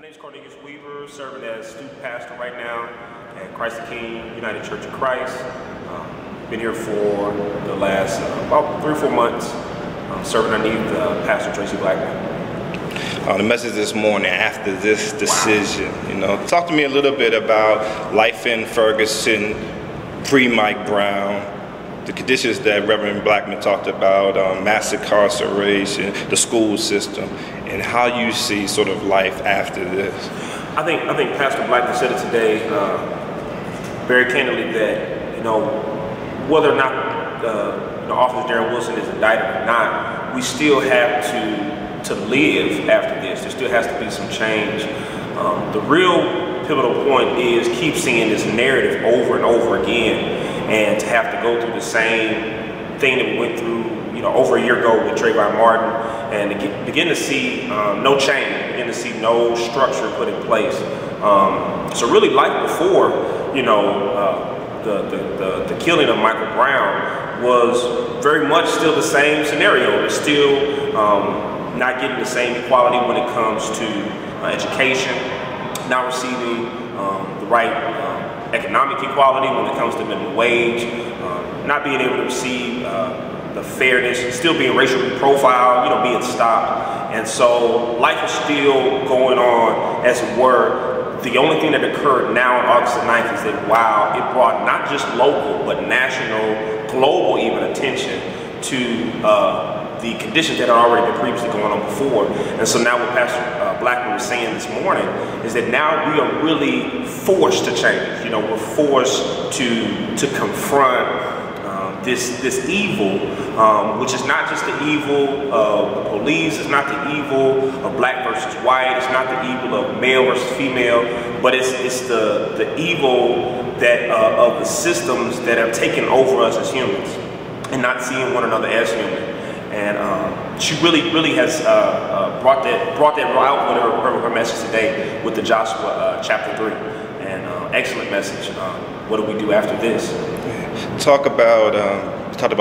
name is Cornelius Weaver, serving as student pastor right now at Christ the King United Church of Christ. Been here for the last about 3 or 4 months, serving underneath Pastor Traci Blackmon. The message this morning after this decision, talk to me a little bit about life in Ferguson, pre-Mike Brown, the conditions that Reverend Blackmon talked about, mass incarceration, the school system, and how you see sort of life after this. I think Pastor Blackmon said it today very candidly that whether or not Officer Darren Wilson is indicted or not, we still have to live after this. There still has to be some change. The real pivotal point is keep seeing this narrative over and over again, and to have to go through the same thing that we went through, over a year ago with Trayvon Martin, and to begin to see no change, begin to see no structure put in place. So really, like before, the killing of Michael Brown was very much still the same scenario. It's still not getting the same equality when it comes to education, not receiving the right economic equality when it comes to minimum wage, not being able to receive the fairness, still being racially profiled, being stopped. And so life is still going on, as it were. The only thing that occurred now on August the 9th is that, wow, it brought not just local, but national, global even attention to the conditions that had already been previously going on before. And so now what Pastor Blackmon was saying this morning is that now we are really forced to change. We're forced to confront this evil, which is not just the evil of the police, it's not the evil of black versus white, it's not the evil of male versus female, but it's the evil that of the systems that have taken over us as humans and not seeing one another as human. And she really has brought that out with her message today with the Joshua chapter 3, and excellent message. What do we do after this? Talk about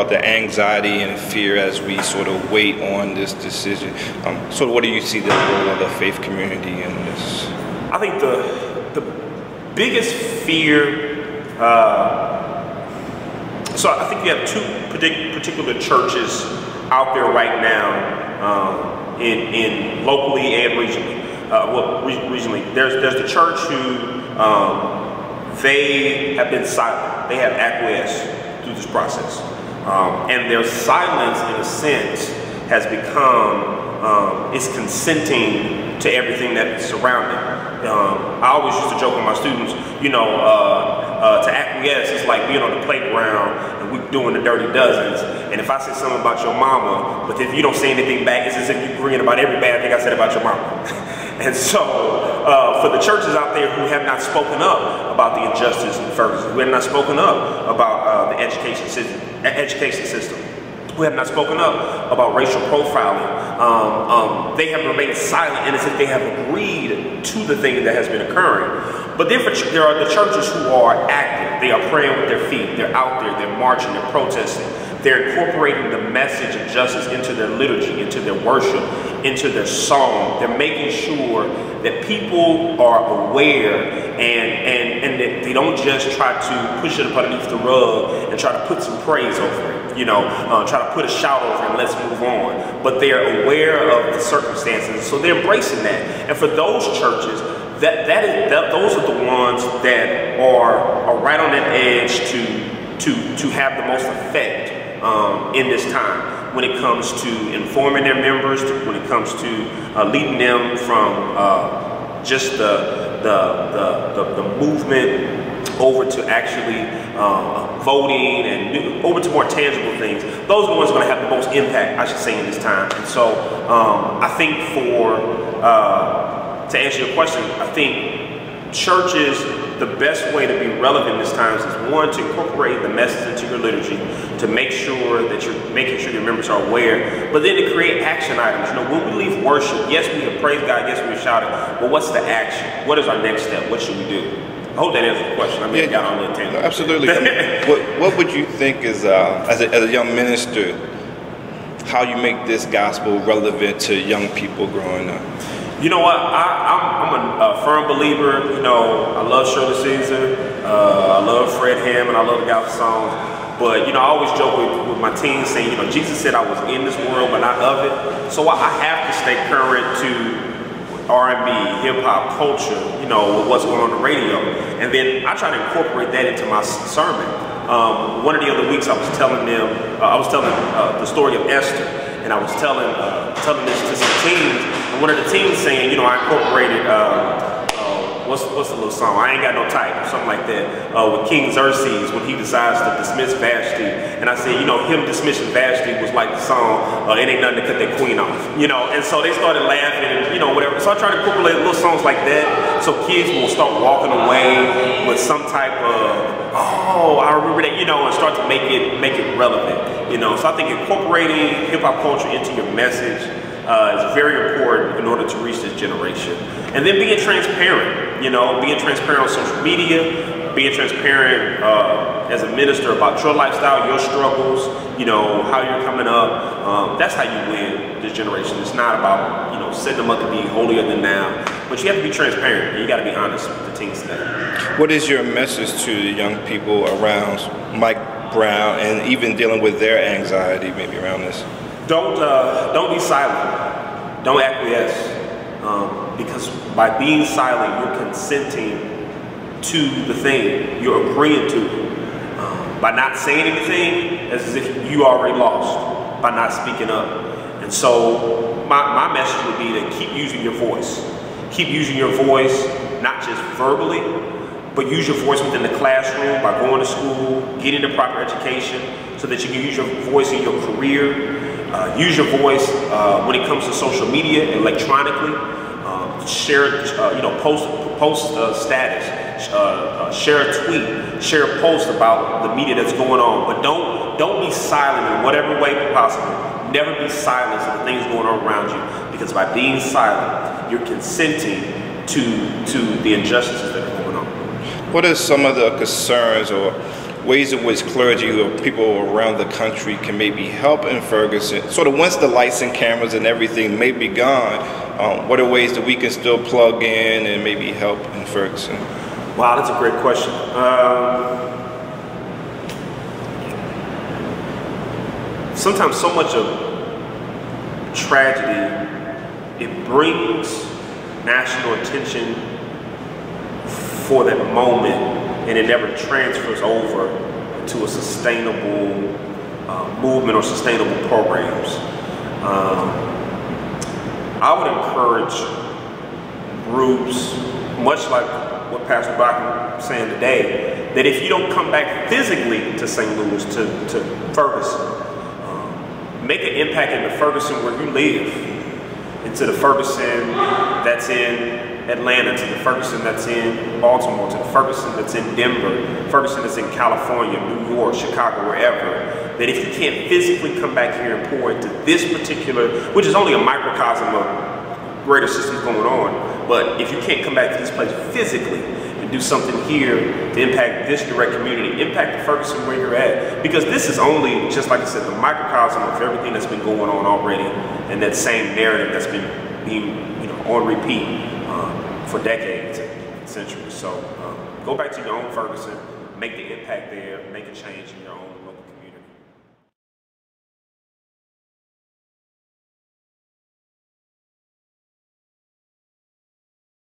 the anxiety and fear as we sort of wait on this decision. So what do you see the role of the faith community in this? I think the biggest fear, so I think you have 2 particular churches out there right now, in locally and regionally. Regionally, there's the church who they have been silent. They have acquiesced through this process, and their silence, in a sense, has become is consenting to everything that's surrounding. I always used to joke with my students, to acquiesce is like being on the playground and we doing the dirty dozens. And if I say something about your mama, but if you don't say anything back, it's as if you're agreeing about every bad thing I said about your mama. And so, for the churches out there who have not spoken up about the injustice in Ferguson, who have not spoken up about the education system, who have not spoken up about racial profiling, they have remained silent, and as if they have agreed to the thing that has been occurring. But there are the churches who are active. They are praying with their feet. They're out there. They're marching. They're protesting. They're incorporating the message of justice into their liturgy, into their worship, into their song. They're making sure that people are aware and that they don't just try to push it up underneath the rug and try to put some praise over it, try to put a shout over it and let's move on. But they're aware of the circumstances, so they're embracing that. And for those churches, those are the ones that are right on that edge to have the most effect in this time, when it comes to informing their members, when it comes to leading them from just the movement over to actually voting and over to more tangible things. Those are the ones going to have the most impact, I should say, in this time. And so I think to answer your question, I think churches, the best way to be relevant this time is, one, to incorporate the message into your liturgy, to make sure that you're making sure your members are aware, but then to create action items. When we leave worship, yes, we have praised God, yes, we have shouted, but what's the action? What is our next step? What should we do? I hope that answers the question. I got on the tangent. Absolutely. What would you think is, as a young minister, how you make this gospel relevant to young people growing up? You know what? I'm a firm believer. You know, I love Shirley Caesar, I love Fred Hammond, I love the gospel songs. But, you know, I always joke with my teens saying, you know, Jesus said I was in this world, but not of it. So I have to stay current to R&B, hip-hop culture, you know, what's going on the radio. And then I try to incorporate that into my sermon. One of the other weeks I was telling them, the story of Esther. And I was telling this to some teens. And one of the teens saying, you know, I incorporated, what's the little song? I Ain't Got No Type, or something like that, with King Xerxes when he decides to dismiss Vashti. And I said, you know, him dismissing Vashti was like the song, It Ain't Nothing to Cut That Queen Off. You know, and so they started laughing and, you know, whatever. So I try to incorporate little songs like that so kids will start walking away with some type of, oh, I remember that, you know, and start to make it relevant. You know, so I think incorporating hip-hop culture into your message is very important in order to reach this generation. And then being transparent, you know, being transparent on social media, being transparent as a minister about your lifestyle, your struggles, you know, how you're coming up. That's how you win this generation. It's not about, you know, setting them up to be holier than thou, but you have to be transparent and you got to be honest with the teens today. What is your message to the young people around Mike Brown and even dealing with their anxiety maybe around this? Don't be silent. Don't acquiesce. Because by being silent, you're consenting to the thing. You're agreeing to it. By not saying anything, it's as if you already lost by not speaking up. And so my message would be to keep using your voice. Keep using your voice, not just verbally, but use your voice within the classroom by going to school, getting the proper education so that you can use your voice in your career. Use your voice when it comes to social media, electronically. Share, you know, post status, share a tweet, share a post about the media that's going on. But don't be silent in whatever way possible. Never be silent to the things going on around you, because by being silent, you're consenting to the injustices that are going on. What are some of the concerns or ways in which clergy or people around the country can maybe help in Ferguson? Sort of once the lights and cameras and everything may be gone, what are ways that we can still plug in and maybe help in Ferguson? Wow, that's a great question. Sometimes so much of tragedy, it brings national attention for that moment, and it never transfers over to a sustainable movement or sustainable programs. I would encourage groups, much like what Pastor Blackmon was saying today, that if you don't come back physically to St. Louis, to Ferguson, make an impact in the Ferguson where you live, into the Ferguson that's in Atlanta, to the Ferguson that's in Baltimore, to the Ferguson that's in Denver, Ferguson that's in California, New York, Chicago, wherever, that if you can't physically come back here and pour into this particular, which is only a microcosm of greater systems going on, but if you can't come back to this place physically and do something here to impact this direct community, impact the Ferguson where you're at, because this is only, just like I said, the microcosm of everything that's been going on already, and that same narrative that's been being, you know, on repeat for decades and centuries. So go back to your own Ferguson, make the impact there, make a change in your own